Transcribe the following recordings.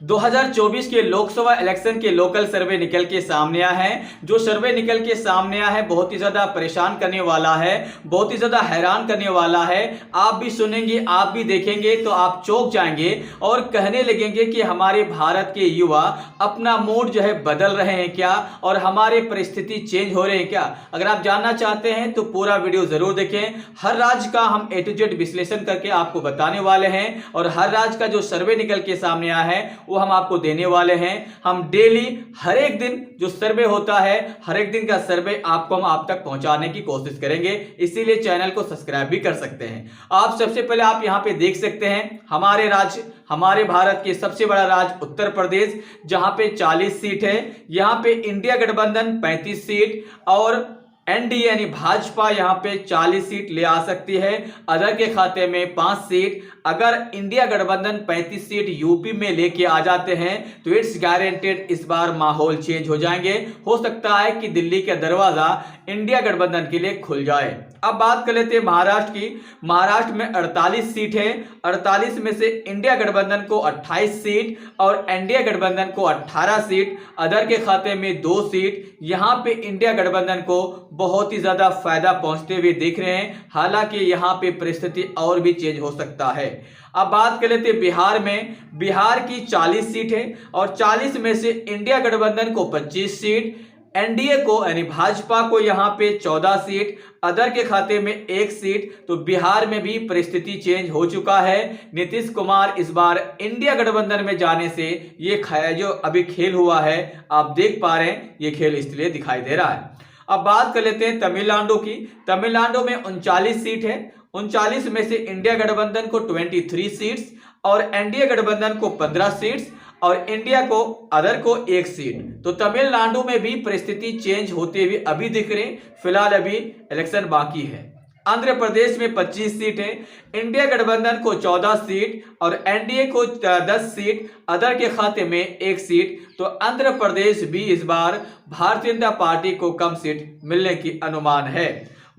2024 के लोकसभा इलेक्शन के लोकल सर्वे निकल के सामने आया है। जो सर्वे निकल के सामने आया है बहुत ही ज्यादा परेशान करने वाला है, बहुत ही ज्यादा हैरान करने वाला है। आप भी सुनेंगे, आप भी देखेंगे तो आप चौंक जाएंगे और कहने लगेंगे कि हमारे भारत के युवा अपना मूड जो है बदल रहे हैं क्या, और हमारे परिस्थिति चेंज हो रहे हैं क्या। अगर आप जानना चाहते हैं तो पूरा वीडियो जरूर देखें। हर राज्य का हम A to Z विश्लेषण करके आपको बताने वाले हैं और हर राज्य का जो सर्वे निकल के सामने आया है वो हम आपको देने वाले हैं। हम डेली हर एक दिन जो सर्वे होता है, हर एक दिन का सर्वे आपको हम आप तक पहुंचाने की कोशिश करेंगे, इसीलिए चैनल को सब्सक्राइब भी कर सकते हैं आप। सबसे पहले आप यहां पे देख सकते हैं हमारे राज्य, हमारे भारत के सबसे बड़ा राज्य उत्तर प्रदेश, जहां पे 40 सीट है। यहां पे इंडिया गठबंधन 35 सीट और एनडीए यानी भाजपा यहां पे 40 सीट ले आ सकती है। अदर के खाते में 5 सीट। अगर इंडिया गठबंधन 35 सीट यूपी में लेके आ जाते हैं तो इट्स गारंटेड इस बार माहौल चेंज हो जाएंगे। हो सकता है कि दिल्ली का दरवाजा इंडिया गठबंधन के लिए खुल जाए। अब बात कर लेते हैं महाराष्ट्र की। महाराष्ट्र में 48 सीट है। 48 में से इंडिया गठबंधन को 28 सीट और एनडीए गठबंधन को 18 सीट। अदर के खाते में 2 सीट। यहां पे इंडिया गठबंधन को बहुत ही ज्यादा फायदा पहुंचते हुए दिख रहे हैं, हालांकि यहां पे परिस्थिति और भी चेंज हो सकता है। अब बात कर लेते हैं बिहार में। बिहार की 40 सीट है और 40 में से इंडिया गठबंधन को 25 सीट, एनडीए को यानी भाजपा को यहां पे 14 सीट, अदर के खाते में 1 सीट। तो बिहार में भी परिस्थिति चेंज हो चुका है। नीतीश कुमार इस बार इंडिया गठबंधन में जाने से ये जो अभी खेल हुआ है आप देख पा रहे हैं, ये खेल इसलिए दिखाई दे रहा है। अब बात कर लेते हैं तमिलनाडु की। तमिलनाडु में 39 सीट है। 39 में से इंडिया गठबंधन को 23 सीट्स और एनडीए गठबंधन को 15 सीट्स और इंडिया को अदर को 1 सीट। तो तमिलनाडु में भी परिस्थिति चेंज होते हुए अभी दिख रहे। फिलहाल अभी इलेक्शन बाकी है। आंध्र प्रदेश में 25 सीट है। इंडिया गठबंधन को 14 सीट और एनडीए को 10 सीट, अदर के खाते में 1 सीट। तो आंध्र प्रदेश भी इस बार भारतीय जनता पार्टी को कम सीट मिलने की अनुमान है।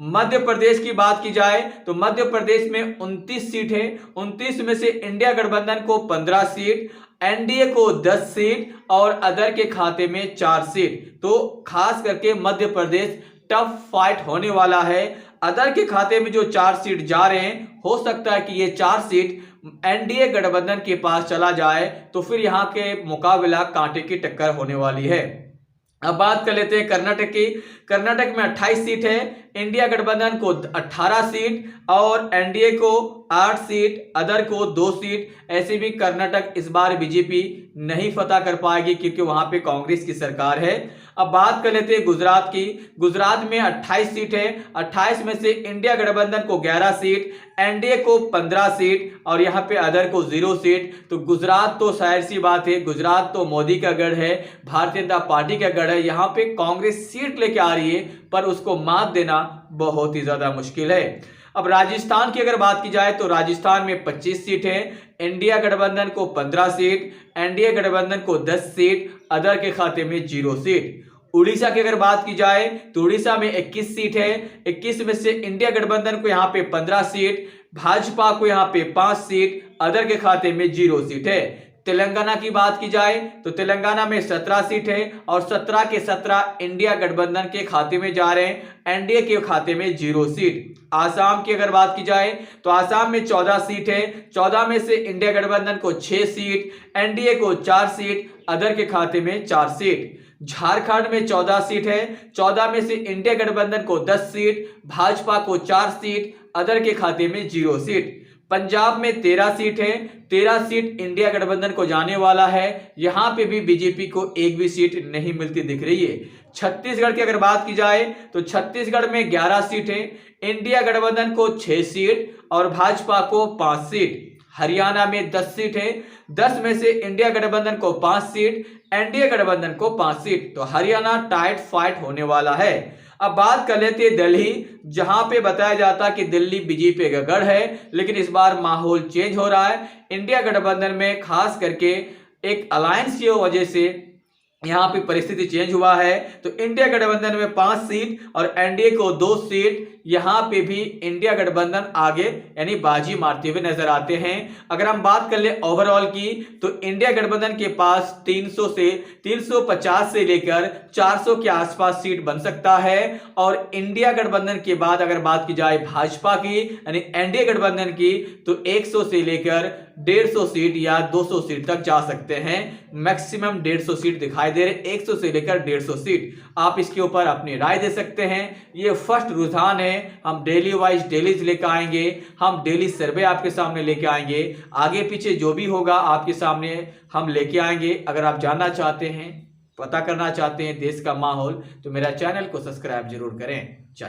मध्य प्रदेश की बात की जाए तो मध्य प्रदेश में 29 सीट है। 29 में से इंडिया गठबंधन को 15 सीट, एनडीए को 10 सीट और अदर के खाते में 4 सीट। तो खास करके मध्य प्रदेश टफ फाइट होने वाला है। अदर के खाते में जो 4 सीट जा रहे हैं, हो सकता है कि ये 4 सीट एनडीए गठबंधन के पास चला जाए तो फिर यहां के मुकाबला कांटे की टक्कर होने वाली है। अब बात कर लेते हैं कर्नाटक की। कर्नाटक में 28 सीट है। इंडिया गठबंधन को 18 सीट और एनडीए को 8 सीट, अदर को 2 सीट। ऐसे भी कर्नाटक इस बार बीजेपी नहीं फतह कर पाएगी क्योंकि वहां पे कांग्रेस की सरकार है। अब बात कर लेते हैं गुजरात की। गुजरात में 28 सीट है। 28 में से इंडिया गठबंधन को 11 सीट, एनडीए को 15 सीट और यहां पे अदर को 0 सीट। तो गुजरात तो जाहिर सी बात है, गुजरात तो मोदी का गढ़ है, भारतीय जनता पार्टी का गढ़ है। यहां पे कांग्रेस सीट लेके आ रही है पर उसको मात देना बहुत ही ज्यादा मुश्किल है। अब राजस्थान की अगर बात की जाए तो राजस्थान में 25 सीट है। इंडिया गठबंधन को 15 सीट, एनडीए गठबंधन को 10 सीट, अदर के खाते में 0 सीट। उड़ीसा की अगर बात की जाए तो उड़ीसा में 21 सीट है। 21 में से इंडिया गठबंधन को यहां पे 15 सीट, भाजपा को यहां पे 5 सीट, अदर के खाते में 0 सीट है। तेलंगाना की बात की जाए तो तेलंगाना में 17 सीट है और 17 के 17 इंडिया गठबंधन के खाते में जा रहे हैं, एनडीए के खाते में 0 सीट। आसाम की अगर बात की जाए तो आसाम में 14 सीट है। 14 में से इंडिया गठबंधन को 6 सीट, एनडीए को 4 सीट, अदर के खाते में 4 सीट। झारखंड में 14 सीट है। 14 में से इंडिया गठबंधन को 10 सीट, भाजपा को 4 सीट, अदर के खाते में 0 सीट। पंजाब में 13 सीट है। 13 सीट इंडिया गठबंधन को जाने वाला है। यहां पे भी बीजेपी को एक भी सीट नहीं मिलती दिख रही है। छत्तीसगढ़ की अगर बात की जाए तो छत्तीसगढ़ में 11 सीट है। इंडिया गठबंधन को 6 सीट और भाजपा को 5 सीट। हरियाणा में 10 सीट है। 10 में से इंडिया गठबंधन को 5 सीट, एनडीए गठबंधन को 5 सीट। तो हरियाणा टाइट फाइट होने वाला है। अब बात कर लेते हैं दिल्ली, जहां पे बताया जाता कि दिल्ली बीजेपी का गढ़ है, लेकिन इस बार माहौल चेंज हो रहा है। इंडिया गठबंधन में खास करके एक अलायंस की वजह से यहां पे परिस्थिति चेंज हुआ है। तो इंडिया गठबंधन में 5 सीट और एनडीए को 2 सीट, यहां पे भी इंडिया गठबंधन आगे यानी बाजी मारते हुए नजर आते हैं। अगर हम बात कर ले ओवरऑल की, तो इंडिया गठबंधन के पास 300 से 350 से लेकर 400 के आसपास सीट बन सकता है। और इंडिया गठबंधन के बाद अगर बात की जाए भाजपा की यानी एनडीए गठबंधन की, तो 100 से लेकर 150 सीट या 200 सीट तक जा सकते हैं। मैक्सिमम 150 सीट दिखाई दे रहे, 100 से लेकर 150 सीट। आप इसके ऊपर अपनी राय दे सकते हैं। ये फर्स्ट रुझान है, हम डेली वाइज डेलीज लेकर आएंगे, हम डेली सर्वे आपके सामने लेके आएंगे। आगे पीछे जो भी होगा आपके सामने हम लेके आएंगे। अगर आप जानना चाहते हैं, पता करना चाहते हैं देश का माहौल, तो मेरा चैनल को सब्सक्राइब जरूर करें। जय हिंद।